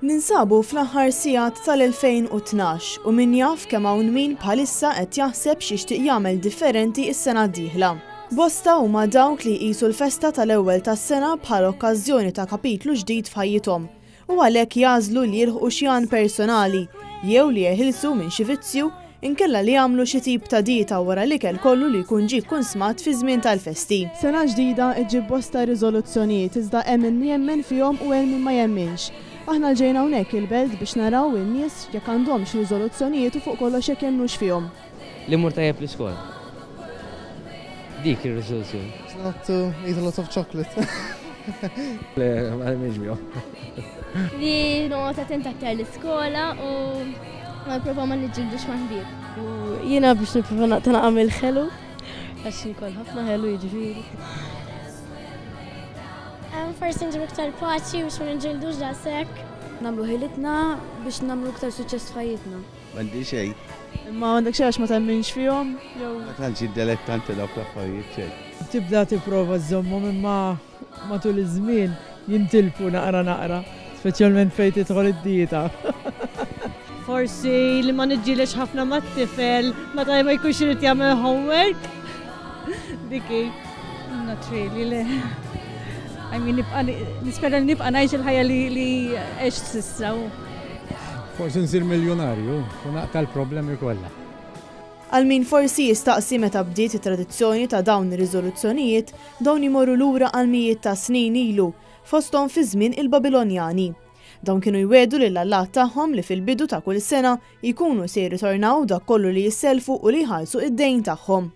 Ninsabu fl-aħħar sigħat tal-2012 u min jaf kemm hawn min bħalissa qed jaħseb x'jixtieq jagħmel differenti s-sena d-dieħla. Bosta huma dawk li jqisu l-festa tal-ewwel tas-sena bħala okkażjoni ta' kapitlu ġdid f'ħajjithom u għalhekk jażlu li jilħqu xi għan personali jew li jeħilsu minn xi vizzju inkella li jagħmlu xi tip ta' dieta wara l-ikel kollu li jkun ġie konsmat fi żmien tal-festi. Sena ġdida ġġib bosta riżoluzzjonijiet iżda hemm min jemmen fihom u hemm min ma jemminx. Aħna ġejna hawnhekk il-belt biex naraw in-nies jekk għandhomx riżoluzzjonijiet u fuq kollox jekk jemmnux fihom. Li mur tajjeb l-iskola. Dik ir-riżoluzzjoni. Not to eat a lot of chocolate. Le, ma nġmiju. Li noqgħod attent aktar l-iskola u ma nipprova ma niġġildux ma' ħbieb. Jiena biex nipprova nagħmel ħelu għax inkoll ħafna ħelu jiġifieri. Forsi nġibu iktar paċi biex ma nġildux daqshekk. Nagħmlu ħilitna biex nagħmlu iktar suċċess f'ħajjitna. M'għandi xejn. Ma għandek xi għax ma temminx fihom jew Ma tantx iddelettanti dawk l-affarijiet xejn. Tibda tipprova żommhom imma matul iż-żmien jintilfu naqra, speċjalment fejn tidħol id-dieta. Forsi li ma niġġielex ħafna mat-tifel, meta ma jkunx irid jagħmel homework. Diki, not really le. I mean, nispera li nibqa' ngħix il-ħajja li għext s'issa. Forsi nsir miljonarju u naqta l-problemi kollha. Għal min forsi jistaqsi meta bdiet it-tradizzjoni ta' dawn ir-riżoluzzjonijiet dawn imorru lura għal mijiet ta' snin ilu fosthom fi żmien il-Babilonjani. Dawn kienu jwedu lil Allat tagħhom li fil-bidu ta' kull sena jkunu se jirritornaw dak kollu li jisselfu u li jħallsu id-dejn tagħhom.